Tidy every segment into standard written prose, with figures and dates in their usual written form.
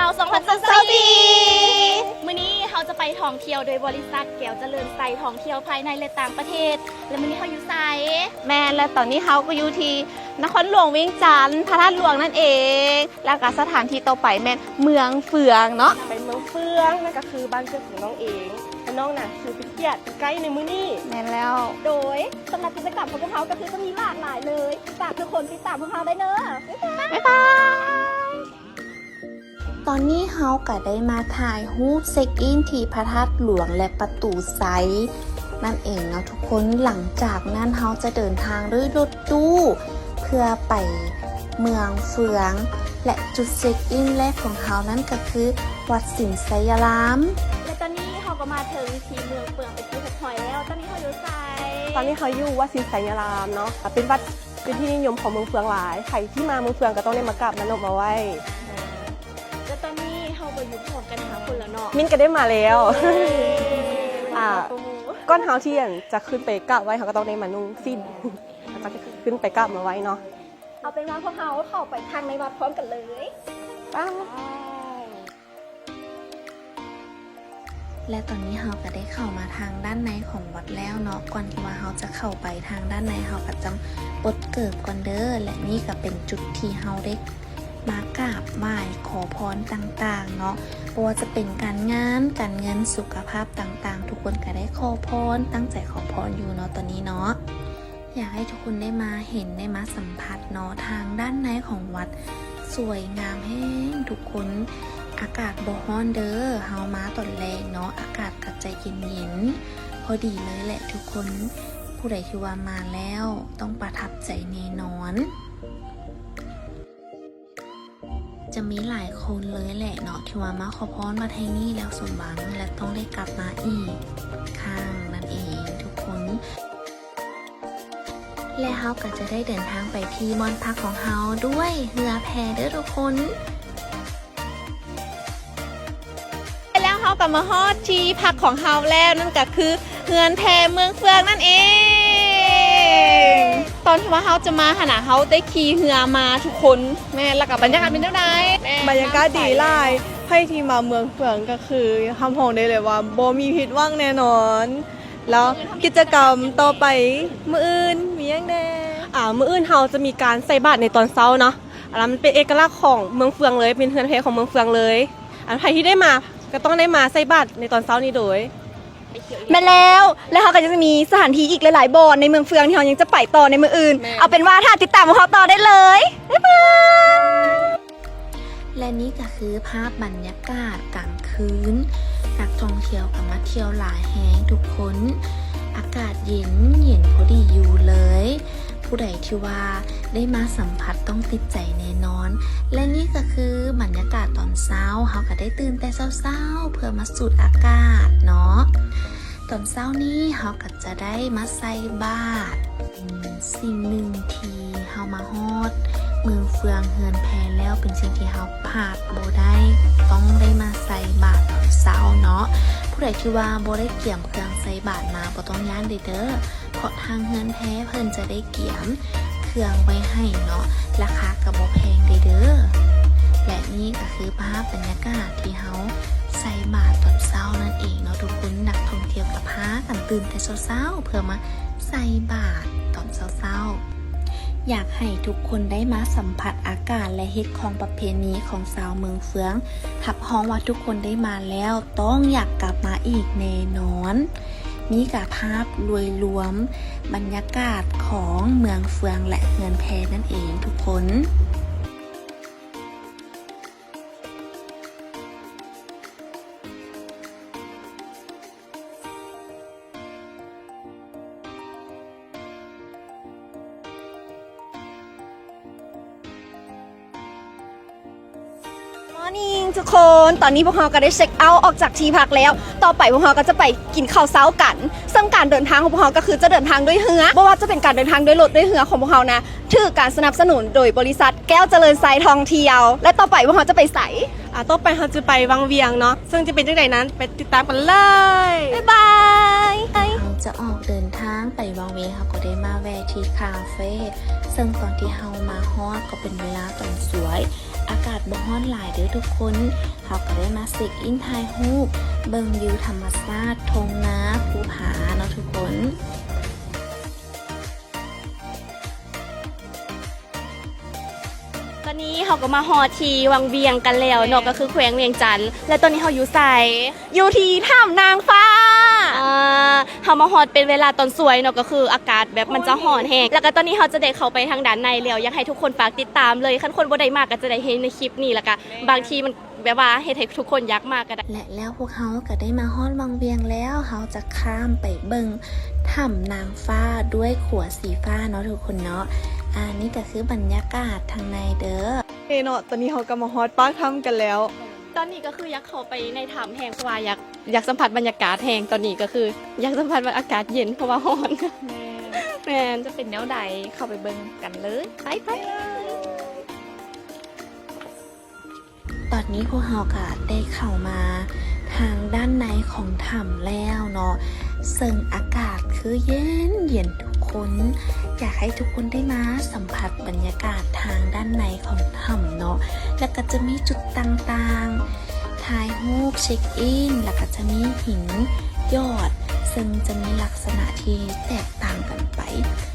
2024มื้อนี้เขาจะไปท่องเที่ยวโดยบริษัทแก้วเจริญไซท่องเที่ยวภายในและต่างประเทศและมื้อนี้เขาอยู่ไสแม่และตอนนี้เขาก็อยู่ที่นครหลวงเวียงจันทร์พระธาตุหลวงนั่นเองแล้วก็สถานที่ต่อไปแม่นเมืองเฟืองเนาะเป็นเมืองเฟืองนั่นก็คือบ้านเกิดของน้องเองและน้องน่ะคือเป็นเกียรติเป็นไกด์ในมื้อนี้แม่นแล้วโดยสำหรับกิจกรรมของพวกเขาก็คือจะมีหลากหลายเลยฝากทุกคนติดตามพวกเขาได้เนอะบ๊ายบายตอนนี้เฮาก็ได้มาถ่ายรูปเช็คอินที่พระธาตุหลวงและประตูไซนั่นเองเนาะทุกคนหลังจากนั้นเฮาจะเดินทางด้วยรถตู้เพื่อไปเมืองเฟืองและจุดเช็คอินแรกของเฮานั้นก็คือวัดสินไสยรามและตอนนี้เขาก็มาถึงที่เมืองเฟืองเป็นที่หอยแล้วตอนนี้เขาอยู่ไสตอนนี้เขาอยู่วัดศรีไสยรามเนาะเป็นวัดเป็นที่นิยมของเมืองเฟืองหลายใครที่มาเมืองเฟืองก็ต้องได้มากราบมานบมาไหว้แล้วตอนนี้เขาก็อยู่พร้อมกันหาคนแล้วเนาะมิ้นก็ได้มาแล้วก้อนเฮาที่จะขึ้นไปกราบไหว้เขาก็ต้องได้มานุ่งสิ้นแล้วก็จะขึ้นไปกราบมาไหว้เนาะเอาเป็นว่าพวกเขาเข้าไปทางในวัดพร้อมกันเลยป้าและตอนนี้เราก็ได้เข้ามาทางด้านในของวัดแล้วเนาะก่อนที่ว่าเราจะเข้าไปทางด้านในเราก็จะปลดเกิบก่อนเด้อและนี่ก็เป็นจุดที่เราได้มากราบไหว้ขอพรต่างๆเนาะเพราะว่าจะเป็นการงานการเงินสุขภาพต่างๆทุกคนก็ได้ขอพรตั้งใจขอพรอยู่เนาะตอนนี้เนาะอยากให้ทุกคนได้มาเห็นได้มาสัมผัสเนาะทางด้านในของวัดสวยงามแห้งทุกคนอากาศบ่ร้อนเด้อเฮามาตอนแรกเนาะอากาศก็จะเย็นๆพอดีเลยแหละทุกคนผู้ใดที่ว่ามาแล้วต้องประทับใจแน่นอนจะมีหลายคนเลยแหละเนาะที่ว่ามาขอพรมาที่นี่แล้วสมหวังและต้องได้กลับมาอีกข้างนั่นเองทุกคนและเฮาก็จะได้เดินทางไปที่ม่อนพักของเฮาด้วยเรือแพเด้อทุกคนแล้วเฮาก็มาฮอดที่พักของเฮาแล้วนั่นก็คือเรือนแพเมืองเฟืองนั่นเองตอนที่ว่าเฮาจะมาขณะเฮาได้ขี่เรือมาทุกคนแม่แล้วกับบรรยากาศเป็นเท่าไหร่บรรยากาศดีหลายให้ที่มาเมืองเฟืองก็คือคำพงได้เลยว่าโบมีผิดหวังแน่นอนแล้วกิจกรรมต่อไปมื้ออื่นมีอย่างแน่มื้ออื่นเฮาจะมีการใส่บาตรในตอนเช้าเนาะอันนั้นมันเป็นเอกลักษณ์ของเมืองเฟืองเลยเป็นเฮือนแพของเมืองเฟืองเลยอันใครที่ได้มาก็ต้องได้มาใส่บาตรในตอนเช้านี้โดยแม่แล้วเขาก็จะมีสถานที่อีกหลายๆบ่อนในเมืองเฟืองที่เรายังจะไปต่อในเมืองอื่นเอาเป็นว่าถ้าติดตามของเขาต่อได้เลยบ๊ายบายและนี่ก็คือภาพบรรยากาศกลางคืนนักท่องเที่ยวก็มาเที่ยวหลายแห่งทุกคนอากาศเย็นพอดีอยู่เลยผู้ใดที่ว่าได้มาสัมผัสต้องติดใจแน่นอนและนี่ก็คือบรรยากาศตอนเช้าเขาก็ได้ตื่นแต่เช้าๆเพื่อมาสูดอากาศเนาะตอนเช้านี้เขาก็จะได้มาใส่บาตรสิ่งหนึ่งที่เขามาฮอดเมืองเฟืองเฮือนแพแล้วเป็นสิ่งที่เขาพลาดบ่ได้ต้องได้มาใส่บาตรตอนเช้าเนาะผู้ใดที่ว่าบ่ได้เกี่ยมเครื่องใส่บาตรมาบ่ต้องย้านเด้อเพราะทางเฮือนแพเพิ่นจะได้เกี่ยมเครื่องไว้ให้เนาะราคาก็บ่แพงเด้อและนี่ก็คือภาพบรรยากาศที่เขาใส่บาตรตอนเช้านั่นเองเนาะทุกคนนักท่องเที่ยวกับพากันตื่นแต่เช้าๆเพื่อมาใส่บาตรตอนเช้าๆอยากให้ทุกคนได้มาสัมผัสอากาศและฮิตของประเพณีของชาวเมืองเฟืองทับฮ้องว่าทุกคนได้มาแล้วต้องอยากกลับมาอีกแน่นอนนี่กับภาพรวยรวมบรรยากาศของเมืองเฟืองและเฮือนแพนั่นเองทุกคนทุกคนตอนนี้พวกเราก็ได้เช็คเอาท์ออกจากที่พักแล้วต่อไปพวกเราก็จะไปกินข้าวเช้ากันซึ่งการเดินทางของพวกเราก็คือจะเดินทางด้วยเรือไม่ว่าจะเป็นการเดินทางด้วยรถด้วยเรือของพวกเรานะถือการสนับสนุนโดยบริษัทแก้วเจริญไซท่องเที่ยวและต่อไปพวกเราจะไปใส่ต่อไปเราจะไปวังเวียงเนาะซึ่งจะเป็นจังไดนั้นไปติดตามกันเลยบ๊ายบายเราจะออกเดินทาง ไปวังเวงเขาก็ได้มาแวะที่คาเฟ่ซึ่งตอนที่เฮามาฮอดก็เป็นเวลาตอนสวย อากาศบ่ฮ้อนหลายเด้อทุกคนเขาก็ได้มาเช็คอินถ่ายรูปเบิ่งวิวธรรมชาติทงนาภูผาเนาะทุกคน ตอนนี้เขาก็มาฮอดที่วังเวียงกันแล้วเนาะก็คือแขวงเวียงจันทน์และตอนนี้เขาอยู่ไส อยู่ที่ถ้ำนางฟ้า เขามาฮอดเป็นเวลาตอนสวยเนาะก็คืออากาศแบบมันจะร้อนแฮงแล้วก็ตอนนี้เขาจะได้เข้าไปทางด้านในแล้วอยากให้ทุกคนฝากติดตามเลยคันคนบ่ได้มากก็จะได้เห็นในคลิปนี้แล้วก็บางทีมันแบบว่าเฮ็ดให้ทุกคนอยากมากก็ได้ และแล้วพวกเขาก็ได้มาฮอดวังเวียงแล้วเขาจะข้ามไปเบิ่งถ้ำนางฟ้าด้วยขัวสีฟ้าเนาะทุกคนเนาะอันนี้ก็คือบรรยากาศทางในเด้อ เนาะตอนนี้เขาก็มาฮอตปากถ้ำกันแล้ว ตอนนี้ก็คืออยากเข้าไปในถ้ำแห่งเพราะว่าอยากสัมผัสบรรยากาศแห่งตอนนี้ก็คือ อยากสัมผัสอากาศเย็นเพราะว่าร้อนแม่น จะเป็นแนวใดเข้าไปเบิ่งกันเลยไป ตอนนี้พวกเราก็ได้เข้ามาทางด้านในของถ้ำแล้วเนาะซึ่งอากาศคือเย็นเย็นทุกคนอยากให้ทุกคนได้มาสัมผัสบรรยากาศทางด้านในของถ้ำเนาะแล้วก็จะมีจุดต่างๆถ่ายรูปเช็คอินแล้วก็จะมีหินยอด ซึ่งจะมีลักษณะที่แตกต่างกันไป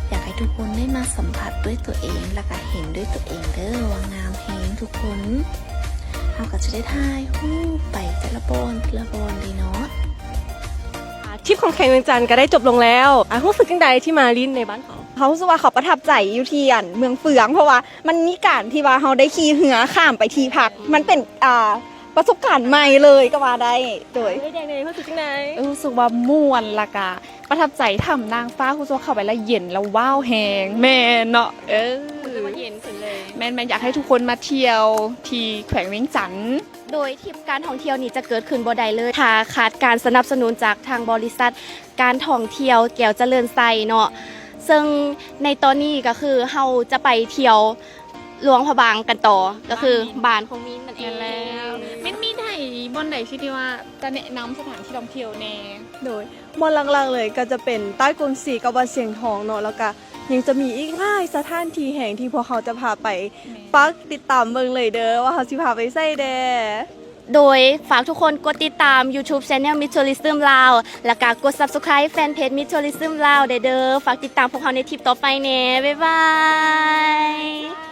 อยากให้ทุกคนได้มาสัมผัสด้วยตัวเองแล้วก็เห็นด้วยตัวเองเด้อว่างามแฮงทุกคนเราก็จะได้ถ่ายรูปไปแต่ละบอนดีเนาะ ทริปของแข่งเมืองจันทร์ก็ได้จบลงแล้วรู้สึกยังไงที่มาลิ้นในบ้านเขา เขารู้สึกว่าเขาประทับใจอยู่ที่เมืองเฟืองเพราะว่ามันมีการที่ว่าเขาได้ขี่เรือข้ามไปที่พัก มันเป็นประสบการณ์ใหม่เลยก็ว่าได้โดย แดงๆรู้สึกยังไง รู้สึกว่าม่วนละกะประทับใจถ้ำนางฟ้าคุณโซเข้าไปแล้วเย็นแล้วว้าวแหงแม่นเนาะมันเย็นขึ้นเลย แม่นอยากให้ทุกคนมาเที่ยวที่แขวงเวียงจันทน์ โดยทริปการท่องเที่ยวนี้จะเกิดขึ้นบ่ได้เลยถ้าขาดการสนับสนุนจากทางบริษัทการท่องเที่ยวแก้วเจริญไซเนาะซึ่งในตอนนี้ก็คือเฮาจะไปเที่ยวหลวงพระบางกันต่อก็คือบ้านของมินนั่นเอง มันมีไหนบอนใดที่ว่าจะแนะนำสถานที่ท่องเที่ยวแน่ โดยมอนหลังๆเลยก็จะเป็นใต้กรุงศรีกับวัดเสียงทองเนาะแล้วก็ยังจะมีอีกหลายสถานที่แห่งที่พวกเขาจะพาไปปักติดตามเบิ่งเลยเด้อว่าเขาสิพาไปไสแด โดยฝากทุกคนกดติดตาม YouTube Channel Mid Tourism ลาวและก็กด Subscribe แฟนเพจ Mid Tourism ลาวเด้อฝากติดตามพวกเขาในทริปต่อไปแน่บ๊ายบาย